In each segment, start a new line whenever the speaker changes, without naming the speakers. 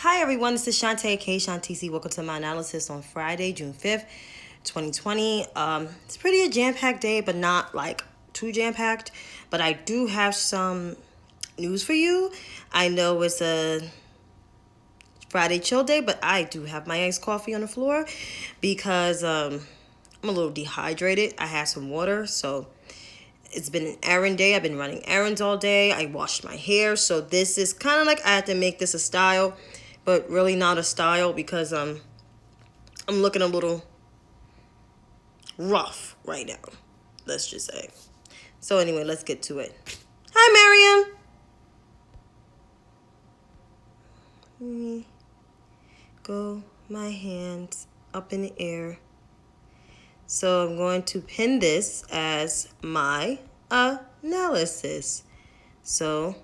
Hi everyone, this is Shantae K. Shantisi. Welcome to my analysis on Friday, June 5th, 2020. It's pretty a jam-packed day, but not like too jam-packed. But I do have some news for you. I know it's a Friday chill day, but I do have my iced coffee on the floor because I'm a little dehydrated. I had some water, so it's been an errand day. I've been running errands all day. I washed my hair, so this is kind of like I had to make this a style, but really not a style because I'm looking a little rough right now. Let's just say. So anyway, let's get to it. Hi, Miriam. Let me go my hands up in the air. So I'm going to pin this as my analysis. So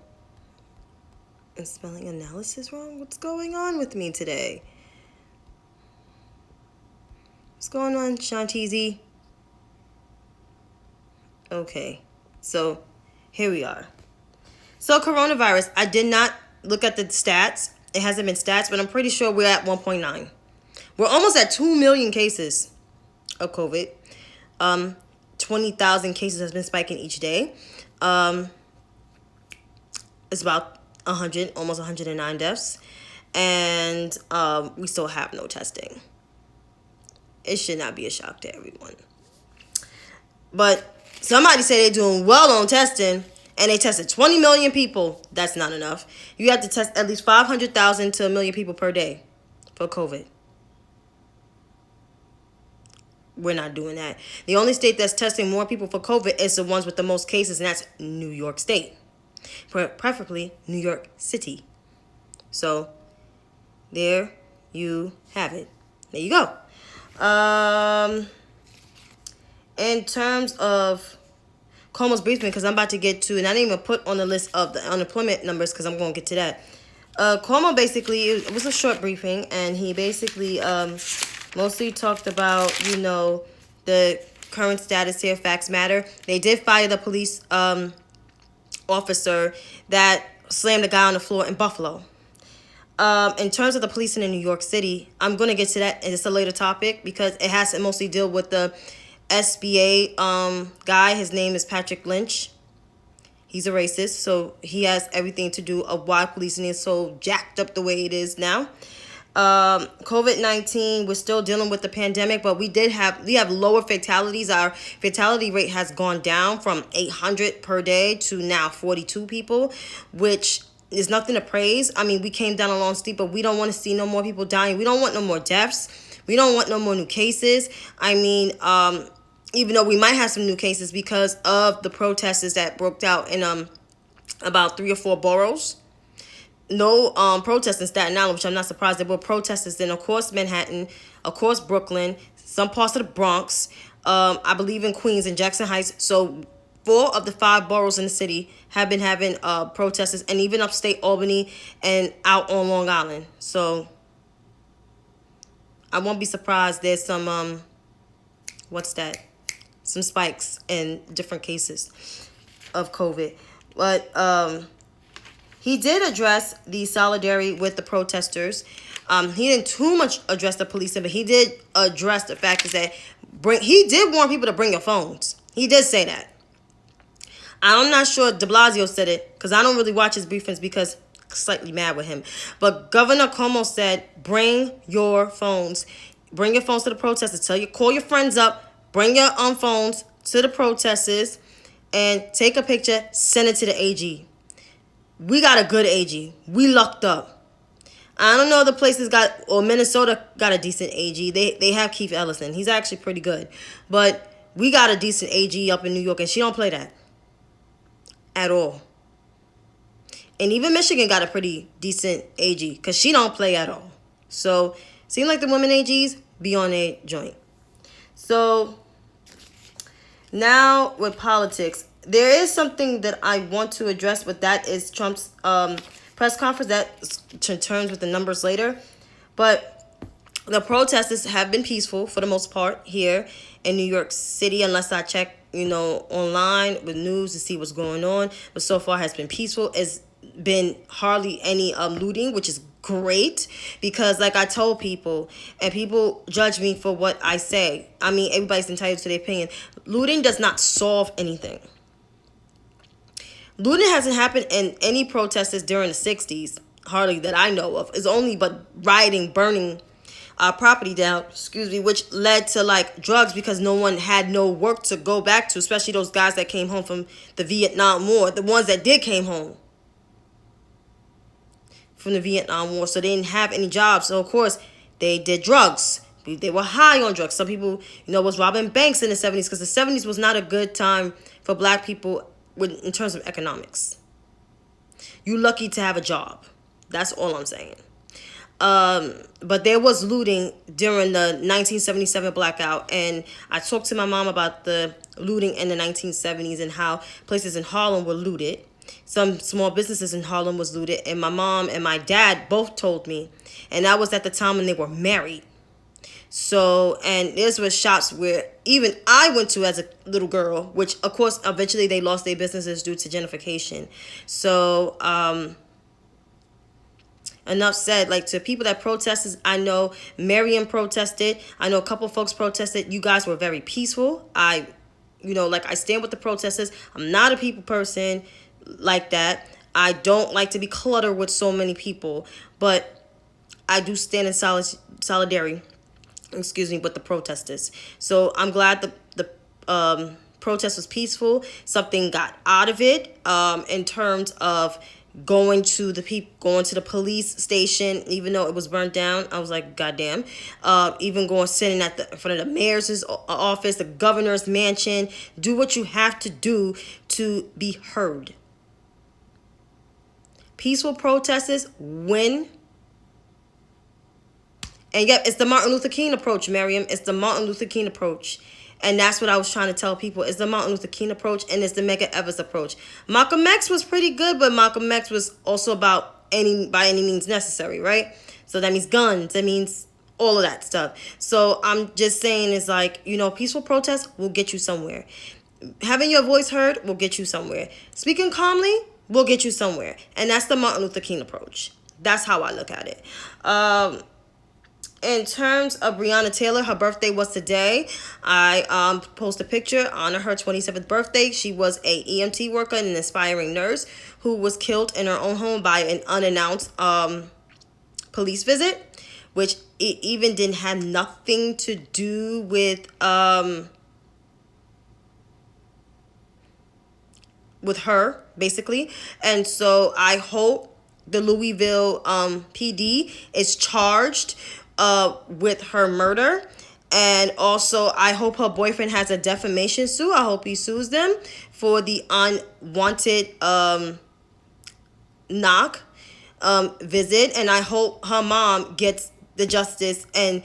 I'm spelling analysis wrong? What's going on with me today? What's going on, Shantizi? Okay, so here we are. So coronavirus, I did not look at the stats. It hasn't been stats, but I'm pretty sure we're at 1.9. We're almost at 2 million cases of COVID. 20,000 cases has been spiking each day. It's about 100, almost 109 deaths. And we still have no testing. It should not be a shock to everyone. But somebody say they're doing well on testing, and they tested 20 million people. That's not enough. You have to test at least 500,000 to a million people per day for COVID. We're not doing that. The only state that's testing more people for COVID is the ones with the most cases, and that's New York State. Preferably New York City. So there you have it. There you go. In terms of Cuomo's briefing, because I'm about to get to, and I didn't even put on the list of the unemployment numbers because I'm going to get to that. Cuomo basically, it was a short briefing, and he basically mostly talked about, the current status here, facts matter. They did fire the police officer that slammed a guy on the floor in Buffalo. In terms of the policing in New York City, I'm going to get to that. It's a later topic because it has to mostly deal with the SBA guy. His name is Patrick Lynch. He's a racist, so he has everything to do of why policing is so jacked up the way it is now. COVID-19, we're still dealing with the pandemic, but we have lower fatalities. Our fatality rate has gone down from 800 per day to now 42 people, which is nothing to praise. I mean, we came down a long steep, but we don't want to see no more people dying. We don't want no more deaths. We don't want no more new cases. I mean, even though we might have some new cases because of the protests that broke out in about 3 or 4 boroughs. No protests in Staten Island, which I'm not surprised. There were protesters in, of course, Manhattan, of course, Brooklyn, some parts of the Bronx, I believe in Queens and Jackson Heights. So 4 of the 5 boroughs in the city have been having protesters, and even upstate Albany and out on Long Island. So I won't be surprised there's some, some spikes in different cases of COVID. But he did address the solidarity with the protesters. He didn't too much address the policing, but he did address the fact that he did warn people to bring your phones. He did say that. I'm not sure de Blasio said it because I don't really watch his briefings because I'm slightly mad with him. But Governor Cuomo said, bring your phones. Bring your phones to the protesters. Call your friends up. Bring your phones to the protesters and take a picture. Send it to the AG. We got a good AG. We lucked up. I don't know other places Minnesota got a decent AG. They have Keith Ellison. He's actually pretty good. But we got a decent AG up in New York, and she don't play that at all. And even Michigan got a pretty decent AG because she don't play at all. So, seems like the women AGs be on a joint. So, now with politics, there is something that I want to address, but that is Trump's press conference. That turns with the numbers later. But the protesters have been peaceful for the most part here in New York City, unless I check, online with news to see what's going on. But so far has been peaceful. It's been hardly any looting, which is great, because like I told people, and people judge me for what I say. I mean, everybody's entitled to their opinion. Looting does not solve anything. Looting hasn't happened in any protesters during the 60s, hardly that I know of. It's only but rioting, burning property down, which led to like drugs, because no one had no work to go back to, especially those guys that came home from the Vietnam War, the ones that did came home from the Vietnam War, so they didn't have any jobs. So of course they did drugs. They were high on drugs. Some people, was robbing banks in the 70s, because the 70s was not a good time for black people in terms of economics. You lucky to have a job. That's all I'm saying. But there was looting during the 1977 blackout, and I talked to my mom about the looting in the 1970s and how places in Harlem were looted. Some small businesses in Harlem was looted, and my mom and my dad both told me, and that was at the time when they were married. So, and this was shops where even I went to as a little girl, which of course eventually they lost their businesses due to gentrification. So, enough said. Like, to people that protested, I know Miriam protested. I know a couple folks protested. You guys were very peaceful. I stand with the protesters. I'm not a people person like that. I don't like to be cluttered with so many people, but I do stand in solidarity with the protesters. So I'm glad the protest was peaceful. Something got out of it in terms of going to the police station, even though it was burned down. I was like, goddamn. Even sitting in front of the mayor's office, the governor's mansion. Do what you have to do to be heard. Peaceful protesters win. And yep, it's the Martin Luther King approach, Miriam. It's the Martin Luther King approach. And that's what I was trying to tell people. It's the Martin Luther King approach, and it's the Medgar Evers approach. Malcolm X was pretty good, but Malcolm X was also about by any means necessary, right? So that means guns. That means all of that stuff. So I'm just saying, it's like, peaceful protest will get you somewhere. Having your voice heard will get you somewhere. Speaking calmly will get you somewhere. And that's the Martin Luther King approach. That's how I look at it. In terms of Breonna Taylor, her birthday was today. I posted a picture on her 27th birthday. She was a EMT worker and an aspiring nurse who was killed in her own home by an unannounced police visit, which it even didn't have nothing to do with her, basically. And so I hope the Louisville PD is charged with her murder. And also, I hope her boyfriend has a defamation suit. I hope he sues them for the unwanted knock visit. And I hope her mom gets the justice and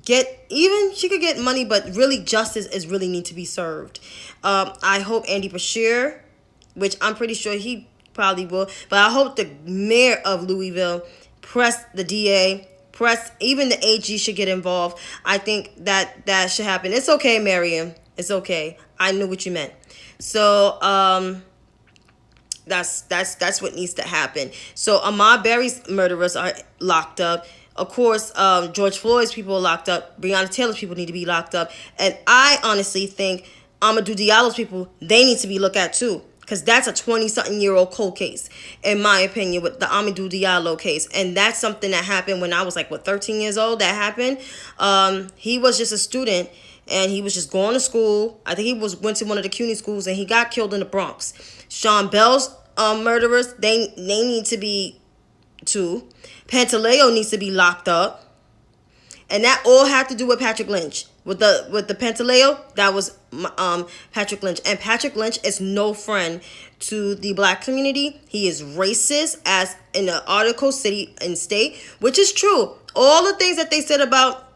she could get money, but really justice is really need to be served. I hope Andy Beshear, which I'm pretty sure he probably will, but I hope the mayor of Louisville press the DA, even the AG should get involved. I think that should happen. It's okay, Miriam. It's okay. I knew what you meant. So that's what needs to happen. So Ahmaud Berry's murderers are locked up. Of course, George Floyd's people are locked up. Breonna Taylor's people need to be locked up. And I honestly think Amadou Diallo's people, they need to be looked at too. Because that's a 20-something-year-old cold case, in my opinion, with the Amadou Diallo case. And that's something that happened when I was 13 years old. That happened. He was just a student, and he was just going to school. I think he went to one of the CUNY schools, and he got killed in the Bronx. Sean Bell's murderers, they need to be too. Pantaleo needs to be locked up. And that all had to do with Patrick Lynch. With the Pantaleo, that was Patrick Lynch. And Patrick Lynch is no friend to the black community. He is racist, as in the article City and State, which is true. All the things that they said about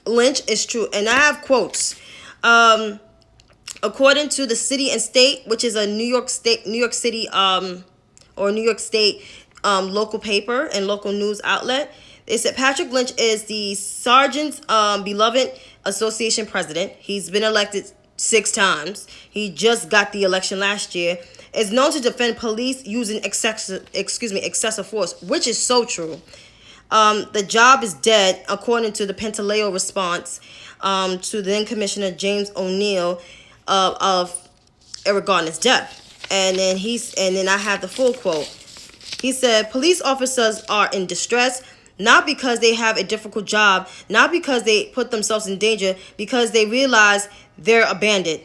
Lynch is true. And I have quotes. According to the City and State, which is a New York City or New York State local paper and local news outlet, they said Patrick Lynch is the Sergeant's beloved association president. He's been elected 6 times. He just got the election last year. Is known to defend police using excessive force, which is so true. The job is dead, according to the Pantaleo response to then Commissioner James O'Neill of Eric Garner's death. And then I have the full quote. He said, police officers are in distress, not because they have a difficult job, not because they put themselves in danger, because they realize they're abandoned.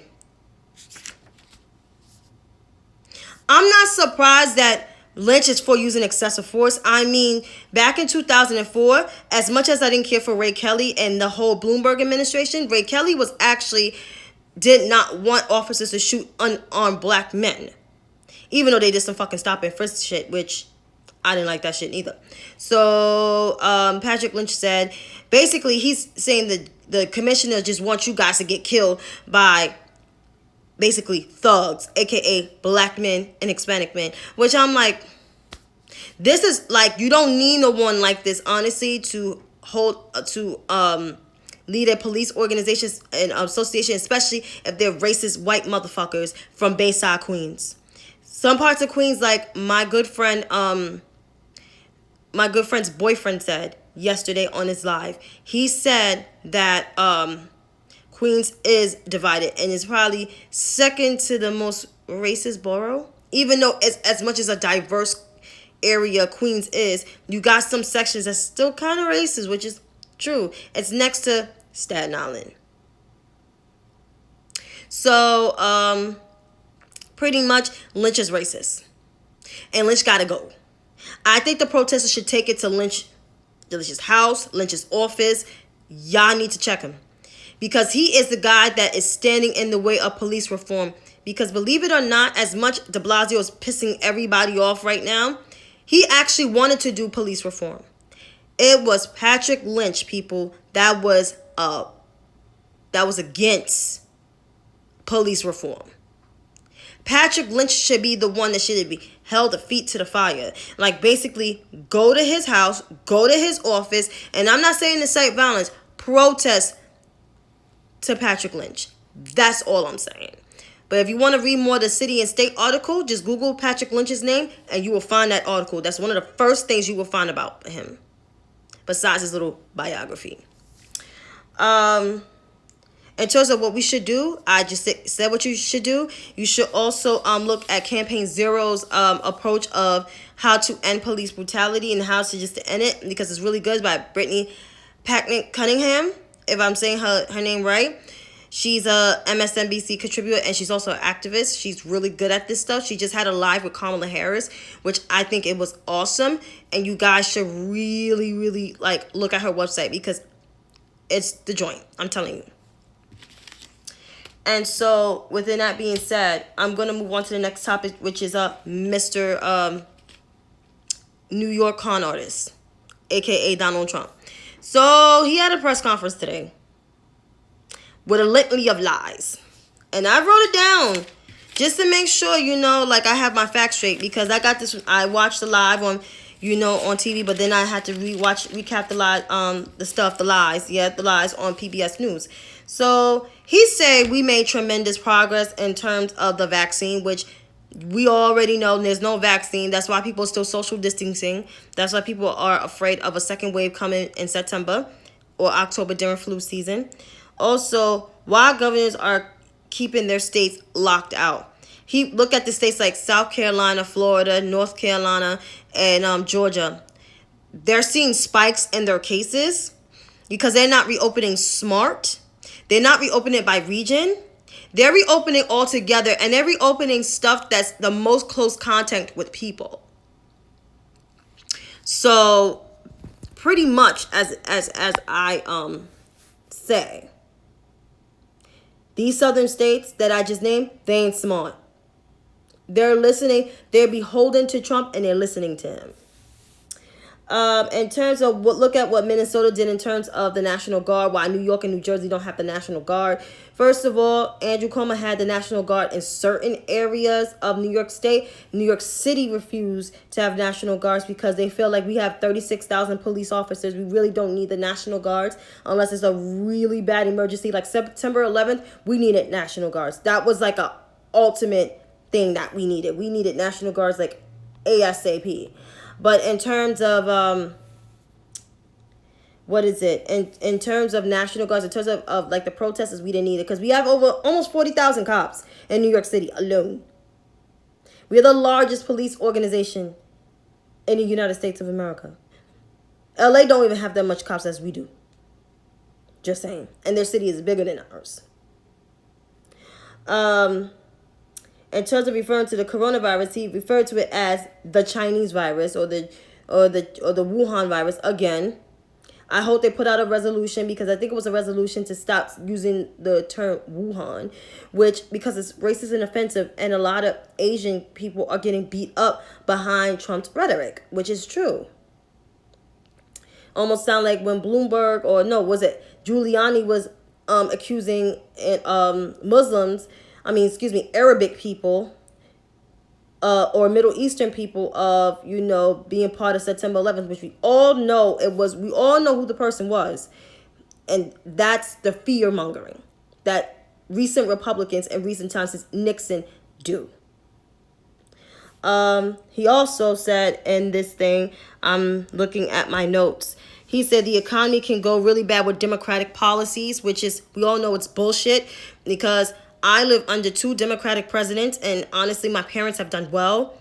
I'm not surprised that Lynch is for using excessive force. I mean, back in 2004, as much as I didn't care for Ray Kelly and the whole Bloomberg administration, Ray Kelly was actually did not want officers to shoot unarmed black men. Even though they did some fucking stop and frisk shit, which I didn't like that shit either. So Patrick Lynch said, basically he's saying that the commissioner just wants you guys to get killed by basically thugs, aka black men and Hispanic men, which I'm like, this is like, you don't need no one like this, honestly, to lead a police organization and association, especially if they're racist white motherfuckers from Bayside, Queens. Some parts of Queens, like my good friend's boyfriend said yesterday on his live, he said that Queens is divided and is probably second to the most racist borough. Even though it's as much as a diverse area Queens is, you got some sections that's still kind of racist, which is true. It's next to Staten Island. So, pretty much Lynch is racist. And Lynch gotta go. I think the protesters should take it to Lynch's house, Lynch's office. Y'all need to check him. Because he is the guy that is standing in the way of police reform. Because believe it or not, as much de Blasio is pissing everybody off right now, he actually wanted to do police reform. It was Patrick Lynch, people, that was against police reform. Patrick Lynch should be the one that should be held the feet to the fire. Like, basically, go to his house, go to his office, and I'm not saying to incite violence, protest to Patrick Lynch. That's all I'm saying. But if you want to read more of the City and State article, just Google Patrick Lynch's name and you will find that article. That's one of the first things you will find about him, besides his little biography. In terms of what we should do, I just said what you should do. You should also look at Campaign Zero's approach of how to end police brutality and how to just end it, because it's really good, by Brittany Packnett Cunningham, if I'm saying her name right. She's a MSNBC contributor and she's also an activist. She's really good at this stuff. She just had a live with Kamala Harris, which I think it was awesome. And you guys should really, really look at her website, because it's the joint. I'm telling you. And so, within that being said, I'm going to move on to the next topic, which is Mr. New York con artist, a.k.a. Donald Trump. So, he had a press conference today with a litany of lies. And I wrote it down just to make sure, I have my facts straight, because I got this, I watched the live on, on TV, but then I had to recap the lies, the lies on PBS News. So he said we made tremendous progress in terms of the vaccine, which we already know there's no vaccine. That's why people are still social distancing. That's why people are afraid of a second wave coming in September or October during flu season. Also, why governors are keeping their states locked out. He look at the states like South Carolina, Florida, North Carolina, and Georgia. They're seeing spikes in their cases because they're not reopening smart. They're not reopening it by region. They're reopening all together, and they're reopening stuff that's the most close contact with people. So, pretty much, as I say, these southern states that I just named, they ain't smart. They're listening. They're beholden to Trump, and they're listening to him. In terms of look at what Minnesota did in terms of the National Guard, why New York and New Jersey don't have the National Guard. First of all, Andrew Cuomo had the National Guard in certain areas of New York State. New York City refused to have National Guards because they feel like we have 36,000 police officers. We really don't need the National Guards unless it's a really bad emergency. Like September 11th, we needed National Guards. That was like a ultimate thing that we needed. We needed National Guards like ASAP. But in terms of what is it? In terms of National Guards, in terms of like the protesters, we didn't need it because we have over almost 40,000 cops in New York City alone. We are the largest police organization in the United States of America. LA don't even have that much cops as we do. Just saying. And their city is bigger than ours. In terms of referring to the coronavirus, he referred to it as the Chinese virus or the Wuhan virus again. I hope they put out a resolution because I think it was a resolution to stop using the term Wuhan, which because it's racist and offensive, and a lot of Asian people are getting beat up behind Trump's rhetoric, which is true. Almost sound like when Bloomberg or no, was it Giuliani was accusing Muslims, Arabic people or Middle Eastern people of, being part of September 11th, which we all know we all know who the person was. And that's the fear mongering that recent Republicans in recent times since Nixon do. He also said in this thing, I'm looking at my notes, he said the economy can go really bad with Democratic policies, which is, we all know it's bullshit because I live under 2 Democratic presidents, and honestly, my parents have done well.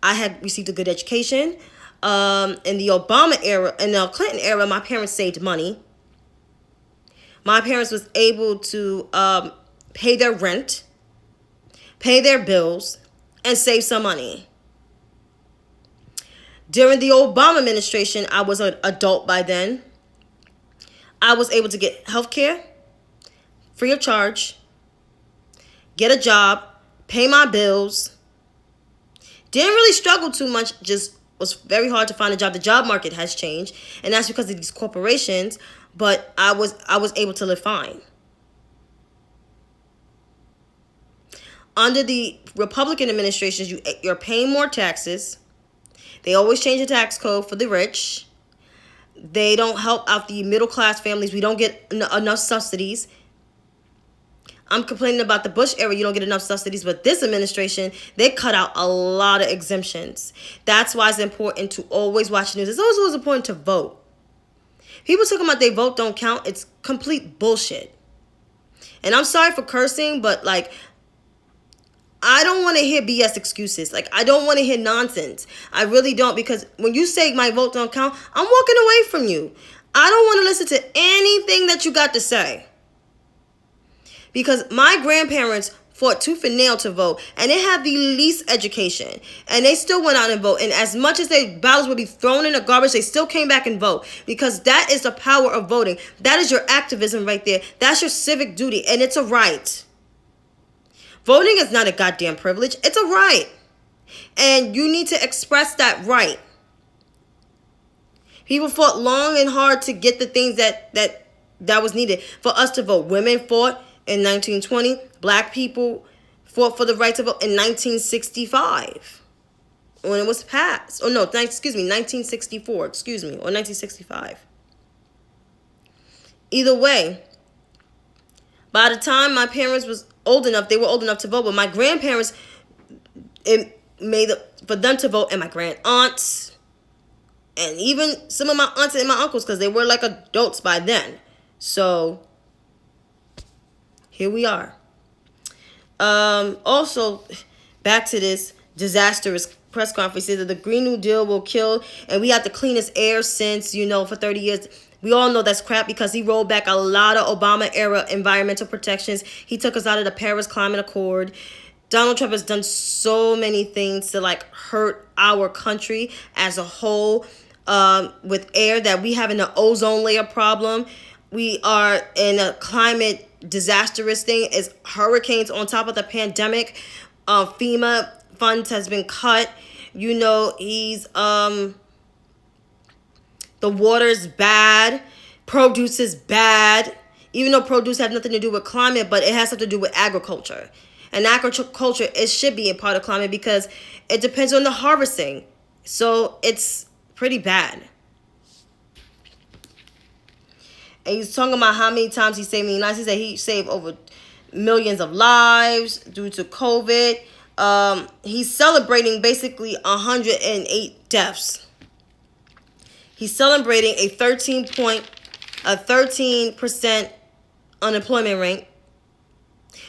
I had received a good education. In the Obama era, in the Clinton era, my parents saved money. My parents was able to pay their rent, pay their bills, and save some money. During the Obama administration, I was an adult by then. I was able to get health care free of charge, get a job, pay my bills. Didn't really struggle too much, just was very hard to find a job. The job market has changed, and that's because of these corporations, but I was able to live fine. Under the Republican administrations, you're paying more taxes. They always change the tax code for the rich. They don't help out the middle-class families. We don't get enough subsidies. I'm complaining about the Bush era. You don't get enough subsidies. But this administration, they cut out a lot of exemptions. That's why it's important to always watch the news. It's always important to vote. People talking about they vote don't count. It's complete bullshit. And I'm sorry for cursing, but I don't want to hear BS excuses. I don't want to hear nonsense. I really don't, because when you say my vote don't count, I'm walking away from you. I don't want to listen to anything that you got to say. Because my grandparents fought tooth and nail to vote, and they had the least education, and they still went out and vote. And as much as their ballots would be thrown in the garbage, they still came back and vote, because that is the power of voting. That is your activism right there. That's your civic duty, and it's a right. Voting is not a goddamn privilege. It's a right. And you need to express that right. People fought long and hard to get the things that was needed for us to vote. Women fought in 1920. Black people fought for the right to vote in 1965 when it was passed. 1964, or 1965. Either way, by the time my parents was old enough, they were old enough to vote, but my grandparents, it made for them to vote, and my grand aunts, and even some of my aunts and my uncles, because they were adults by then. So here we are. Also, back to this disastrous press conference, that the Green New Deal will kill, and we have the cleanest air since, for 30 years. We all know that's crap, because he rolled back a lot of Obama-era environmental protections. He took us out of the Paris Climate Accord. Donald Trump has done so many things to, hurt our country as a whole, with air, that we have an ozone layer problem. We are in a climate disastrous thing. Is hurricanes on top of the pandemic. FEMA funds has been cut. He's... The water's bad. Produce is bad. Even though produce has nothing to do with climate, but it has something to do with agriculture. And agriculture, it should be a part of climate because it depends on the harvesting. So it's pretty bad. And he's talking about how many times he saved lives. He said he saved over millions of lives due to COVID. He's celebrating basically 108 deaths. He's celebrating a 13-point a 13% unemployment rate,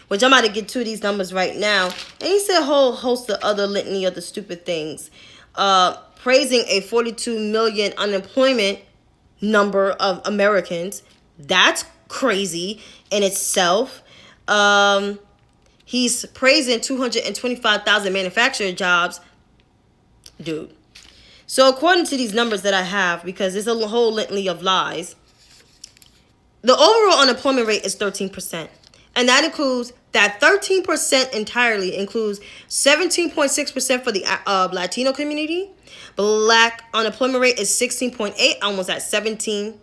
which I'm about to get to these numbers right now. And he said a whole host of other litany of the stupid things. Praising a 42 million unemployment number of Americans. That's crazy in itself. He's praising 225,000 manufacturing jobs. Dude. So according to these numbers that I have, because there's a whole litany of lies, the overall unemployment rate is 13%. And that includes, that 13% entirely includes 17.6% for the Latino community. Black unemployment rate is 16.8, almost at 17%.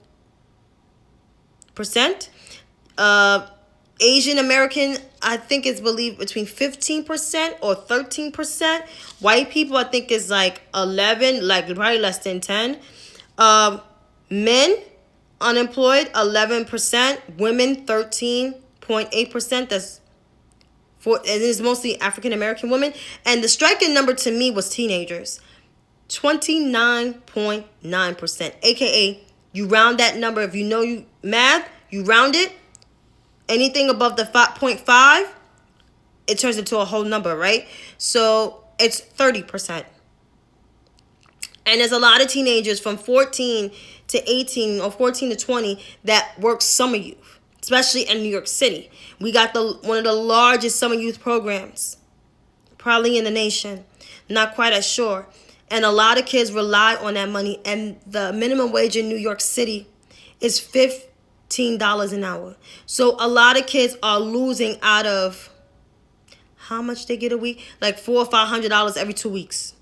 Asian American, I think it's believed between 15% or 13%. White people, I think is like 11, like probably less than 10. Men unemployed 11%, women 13.8%. That's it is mostly African American women. And the striking number to me was teenagers, 29.9%. AKA, you round that number. If you know you math, you round it. Anything above the 5.5, it turns into a whole number, right? So it's 30%. And there's a lot of teenagers from 14 to 18 or 14 to 20 that work summer youth, especially in New York City. We got one of the largest summer youth programs, probably in the nation. Not quite as sure. And a lot of kids rely on that money. And the minimum wage in New York City is $15 an hour. So a lot of kids are losing out of how much they get a week? Like $400 or $500 every 2 weeks.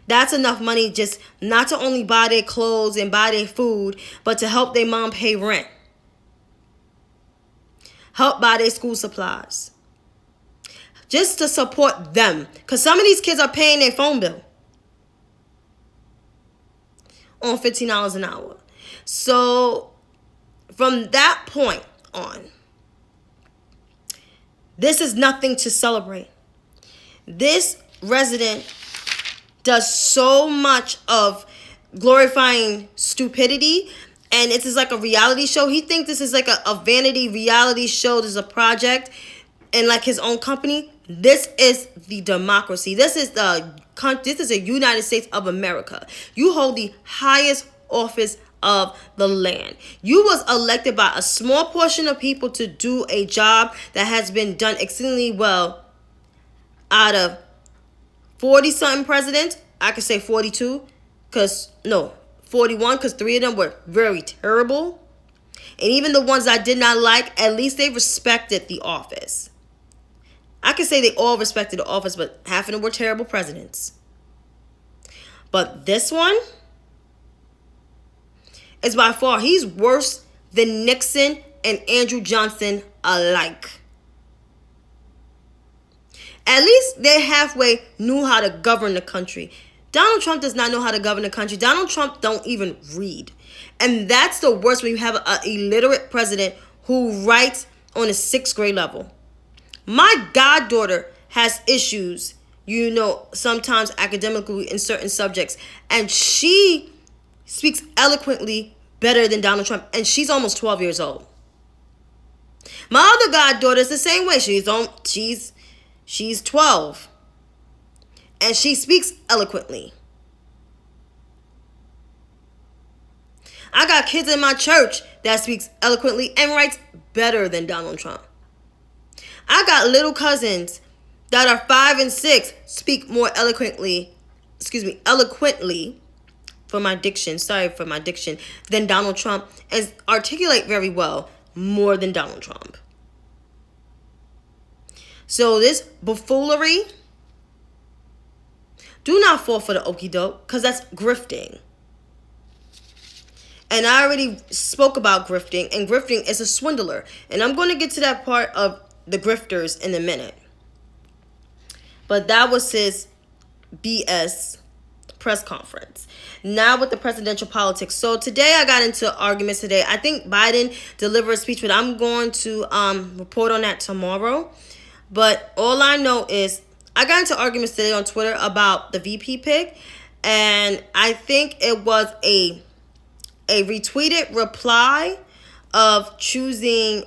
That's enough money just not to only buy their clothes and buy their food, but to help their mom pay rent. Help buy their school supplies. Just to support them. Because some of these kids are paying their phone bill on $15 an hour. So from that point on, this is nothing to celebrate. This resident does so much of glorifying stupidity, and it's just like a reality show. He thinks this is like a vanity reality show. This is a project and like his own company. This is the democracy. This is a United States of America. You hold the highest office of the land. You was elected by a small portion of people to do a job that has been done exceedingly well out of 40-something presidents. I could say 42, 41, because 3 of them were very terrible. And even the ones I did not like, at least they respected the office. I could say they all respected the office, but half of them were terrible presidents. But this one is by far, he's worse than Nixon and Andrew Johnson alike. At least they halfway knew how to govern the country. Donald Trump does not know how to govern the country. Donald Trump don't even read. And that's the worst when you have an illiterate president who writes on a 6th grade level. My goddaughter has issues, sometimes academically in certain subjects. And she speaks eloquently better than Donald Trump. And she's almost 12 years old. My other goddaughter is the same way. She's 12. And she speaks eloquently. I got kids in my church that speaks eloquently and writes better than Donald Trump. I got little cousins that are 5 and 6 speak more eloquently for my diction, than Donald Trump, and articulate very well more than Donald Trump. So this buffoonery, do not fall for the okie doke, because that's grifting. And I already spoke about grifting, and grifting is a swindler. And I'm going to get to that part of the grifters in a minute. But that was his BS press conference. Now with the presidential politics. So today I got into arguments today. I think Biden delivered a speech, but I'm going to report on that tomorrow. But all I know is I got into arguments today on Twitter about the VP pick. And I think it was a a retweeted reply of choosing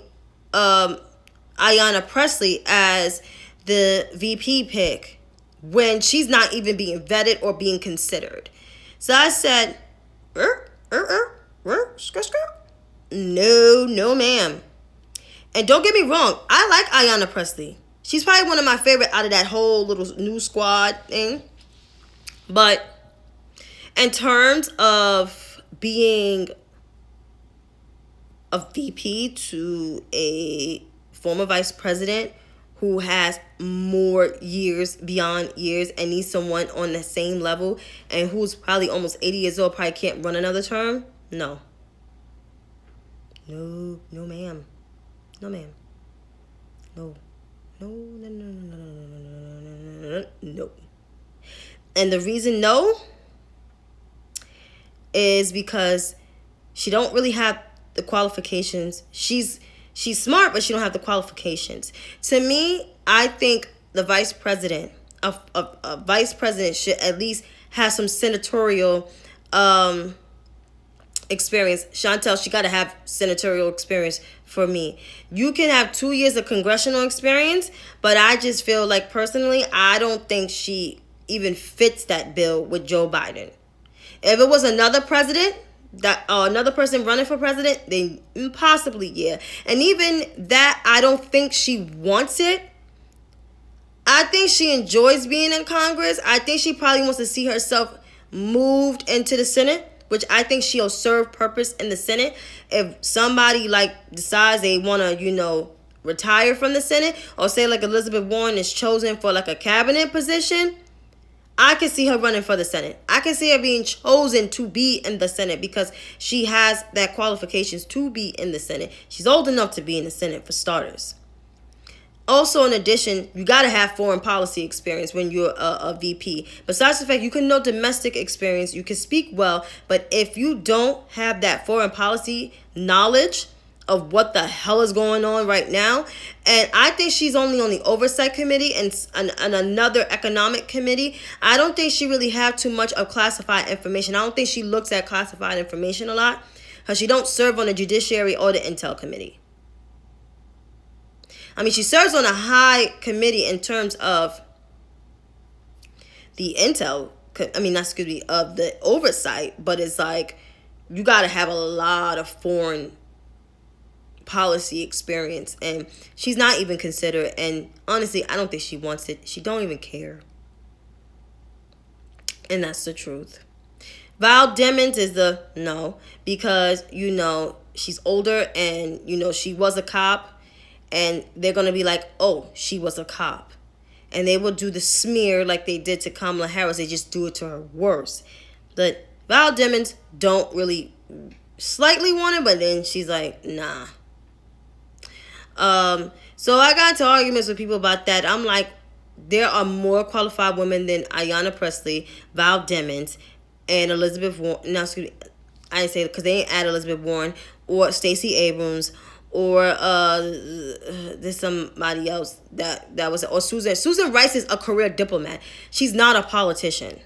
Ayanna Pressley as the VP pick when she's not even being vetted or being considered. So I said, no, ma'am. And don't get me wrong, I like Ayanna Pressley. She's probably one of my favorite out of that whole little new squad thing. But in terms of being a VP to a former vice president who has more years beyond years and needs someone on the same level and who's probably almost 80 years old, probably can't run another term, no. No, ma'am. No, ma'am. No. No. And the reason no is because she don't really have the qualifications. She's smart, but she don't have the qualifications. To me, I think the vice president, a vice president should at least have some senatorial experience. Chantel, she got to have senatorial experience for me. You can have 2 years of congressional experience, but I just feel like personally, I don't think she even fits that bill with Joe Biden. If it was another president, another person running for president, then possibly, yeah. And even that, I don't think she wants it. I think she enjoys being in Congress. I think she probably wants to see herself moved into the Senate, which I think she'll serve purpose in the Senate. If somebody decides they want to, retire from the Senate, or say Elizabeth Warren is chosen for a cabinet position, I can see her running for the Senate. I can see her being chosen to be in the Senate because she has that qualifications to be in the Senate. She's old enough to be in the Senate for starters. Also, in addition, you got to have foreign policy experience when you're a VP. Besides the fact you can know domestic experience, you can speak well, but if you don't have that foreign policy knowledge of what the hell is going on right now, and I think she's only on the oversight committee and another economic committee. I don't think she really have too much of classified information. I don't think she looks at classified information a lot because she don't serve on the judiciary or the intel committee. I mean, she serves on a high committee in terms of the intel, of the oversight, but it's you got to have a lot of foreign policy experience, and she's not even considered, and honestly, I don't think she wants it. She don't even care. And that's the truth. Val Demings is the no, because, she's older and, she was a cop. And they're going to be like, oh, she was a cop. And they will do the smear like they did to Kamala Harris. They just do it to her worse. But Val Demings don't really slightly want it, but then she's like, nah. So I got into arguments with people about that. I'm like, there are more qualified women than Ayanna Pressley, Val Demings, and Elizabeth Warren. No, excuse me. I didn't say it because they ain't add Elizabeth Warren or Stacey Abrams. Or there's somebody else that was, or Susan. Susan Rice is a career diplomat. She's not a politician.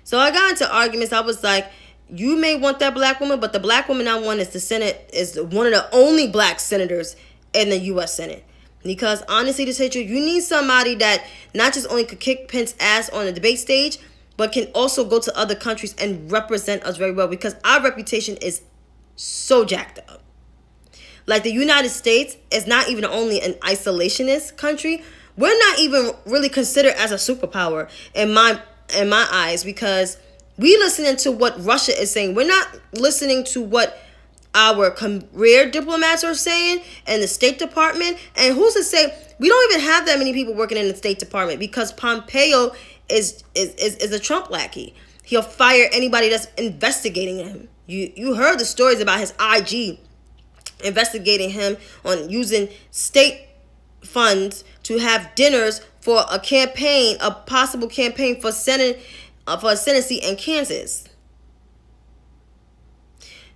So I got into arguments. I was like, you may want that black woman, but the black woman I want is the Senate, is one of the only black senators in the U.S. Senate. Because honestly, to say the truth, you need somebody that not just only could kick Pence's ass on the debate stage, but can also go to other countries and represent us very well. Because our reputation is so jacked up. The United States is not even only an isolationist country. We're not even really considered as a superpower in my eyes, because we listening to what Russia is saying. We're not listening to what our career diplomats are saying and the State Department. And who's to say we don't even have that many people working in the State Department, because Pompeo is a Trump lackey. He'll fire anybody that's investigating him. You heard the stories about his IG investigating him on using state funds to have dinners for a campaign, a possible campaign for Senate, for a Senate seat in Kansas.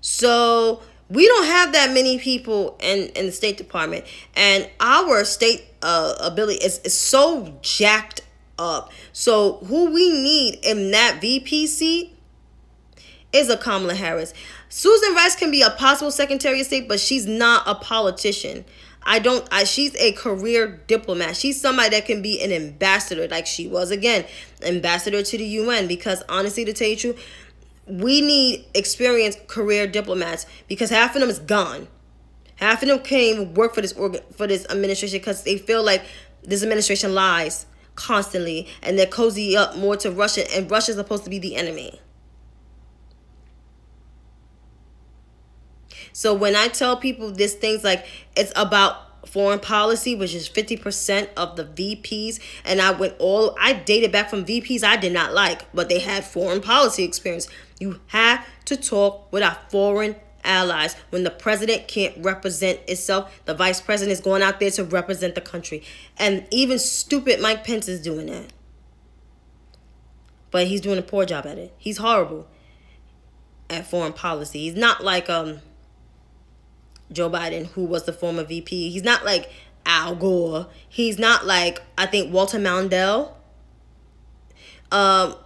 So we don't have that many people in the State Department, and our state ability is so jacked up. So who we need in that VP seat is a Kamala Harris. Susan Rice can be a possible Secretary of State, but she's not a politician. She's a career diplomat. She's somebody that can be an ambassador, like she was, again, ambassador to the UN. Because honestly, to tell you the truth, we need experienced career diplomats, because half of them is gone. Half of them can't even work for this administration, because they feel like this administration lies constantly, and they're cozy up more to Russia, and Russia's supposed to be the enemy. So when I tell people this things like it's about foreign policy, which is 50% of the VPs, and I dated back from VPs I did not like, but they had foreign policy experience. You have to talk with our foreign allies. When the president can't represent itself, the vice president is going out there to represent the country. And even stupid Mike Pence is doing that. But he's doing a poor job at it. He's horrible at foreign policy. He's not like Joe Biden, who was the former VP. He's not like Al Gore. He's not like, I think, Walter Mondale,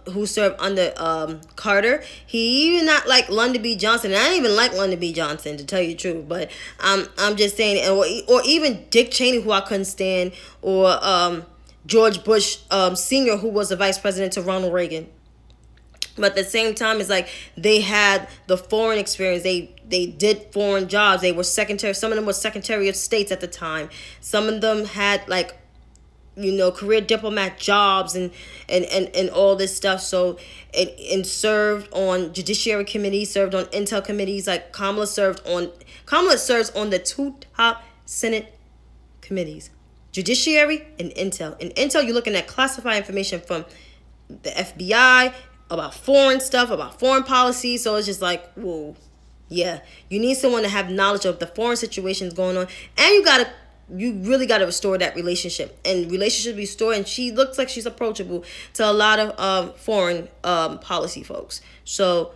who served under Carter. He even not like Lyndon B. Johnson. And I didn't even like Lyndon B. Johnson, to tell you the truth. But I'm just saying, or even Dick Cheney, who I couldn't stand, or George Bush Sr., who was the vice president to Ronald Reagan. But at the same time, it's like they had the foreign experience. They did foreign jobs. They were secretary. Some of them were Secretary of States at the time. Some of them had like, career diplomat jobs and all this stuff. So and served on judiciary committees, served on intel committees. Like Kamala serves on the two top Senate committees, judiciary and intel. In intel, you're looking at classified information from the FBI about foreign stuff, about foreign policy. So it's just like, whoa, yeah. You need someone to have knowledge of the foreign situations going on. And you really got to restore that relationship. And relationship restored. And she looks like she's approachable to a lot of foreign policy folks. So,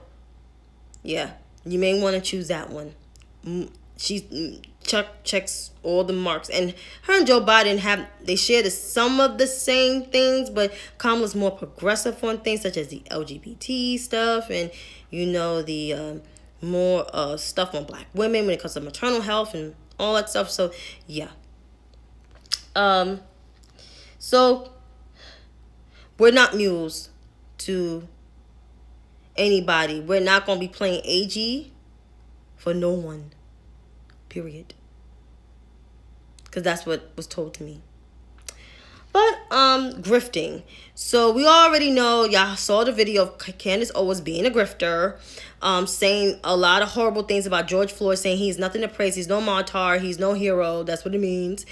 yeah, you may want to choose that one. She checks all the marks, and her and Joe Biden they share some of the same things, but Kamala's more progressive on things such as the LGBT stuff, and the more stuff on Black women when it comes to maternal health and all that stuff. So yeah, so we're not mules to anybody. We're not gonna be playing AG for no one. Period. Because that's what was told to me. But grifting. So we already know, y'all saw the video of Candace Owens being a grifter, saying a lot of horrible things about George Floyd, saying he's nothing to praise, he's no martyr, he's no hero. That's what it means.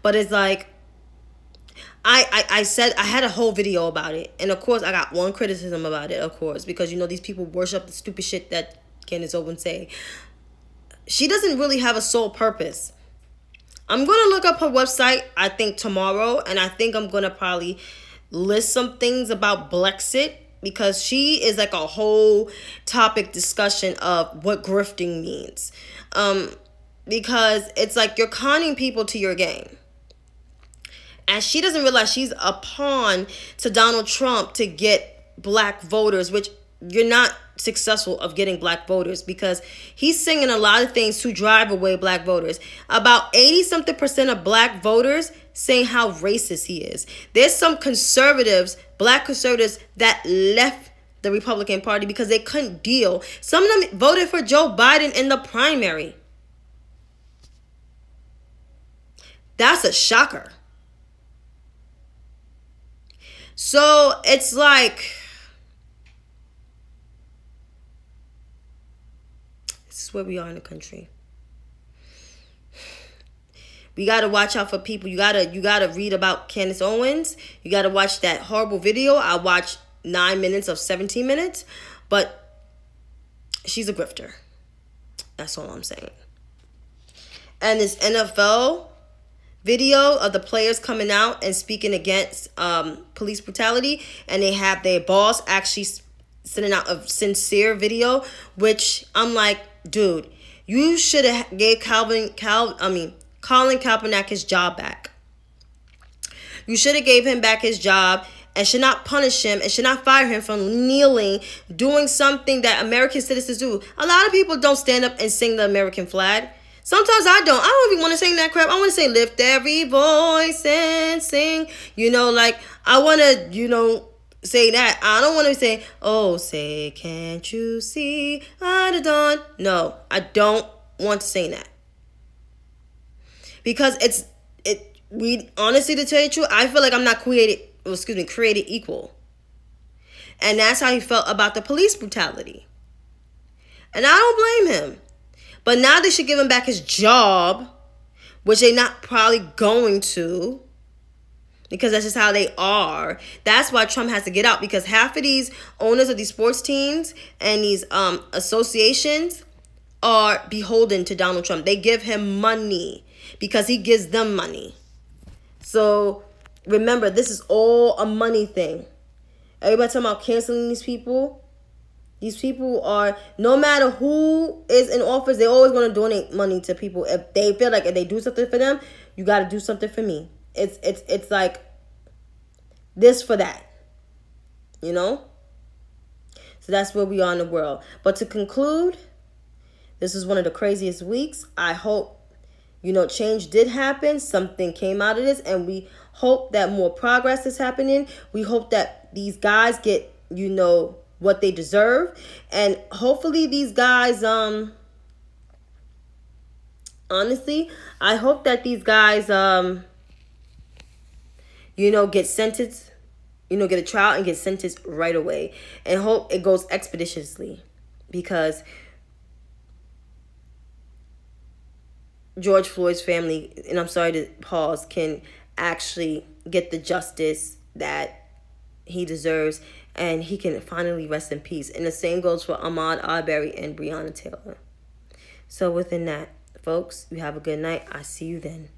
But it's like, I said I had a whole video about it, and of course I got one criticism about it, of course, because these people worship the stupid shit that Candace Owens say. She doesn't really have a sole purpose. I'm going to look up her website, I think, tomorrow. And I think I'm going to probably list some things about Blexit, because she is like a whole topic discussion of what grifting means. Because it's like you're conning people to your game. And she doesn't realize she's a pawn to Donald Trump to get Black voters, which you're not successful of getting Black voters, because he's singing a lot of things to drive away Black voters. About 80-something% of Black voters saying how racist he is. There's some conservatives, Black conservatives, that left the Republican Party because they couldn't deal. Some of them voted for Joe Biden in the primary. That's a shocker. So it's like, where we are in the country. We got to watch out for people. You got to read about Candace Owens. You got to watch that horrible video. I watched 9 minutes of 17 minutes, but she's a grifter. That's all I'm saying. And this NFL video of the players coming out and speaking against police brutality, and they have their boss actually sending out a sincere video, which I'm like, dude, you should have gave Colin Kaepernick his job back. You should have gave him back his job and should not punish him and should not fire him for kneeling, doing something that American citizens do. A lot of people don't stand up and sing the American flag. Sometimes I don't. I don't even want to sing that crap. I want to say, lift every voice and sing. Like, I want to, say that. I don't want to say, oh, say, can't you see at the dawn? No, I don't want to sing that. Because we honestly, to tell you the truth, I feel like I'm not created equal. And that's how he felt about the police brutality. And I don't blame him. But now they should give him back his job, which they're not probably going to, because that's just how they are. That's why Trump has to get out, because half of these owners of these sports teams and these associations are beholden to Donald Trump. They give him money because he gives them money. So remember, this is all a money thing. Everybody talking about canceling these people. These people are, no matter who is in office, they're always going to donate money to people. If they feel like if they do something for them, you got to do something for me. It's like this for that, So that's where we are in the world. But to conclude, this is one of the craziest weeks. I hope, change did happen. Something came out of this, and we hope that more progress is happening. We hope that these guys get, what they deserve. And hopefully these guys, honestly, I hope that these guys, get sentenced, get a trial and get sentenced right away. And hope it goes expeditiously, because George Floyd's family, and I'm sorry to pause, can actually get the justice that he deserves, and he can finally rest in peace. And the same goes for Ahmaud Arbery and Breonna Taylor. So within that, folks, you have a good night. I see you then.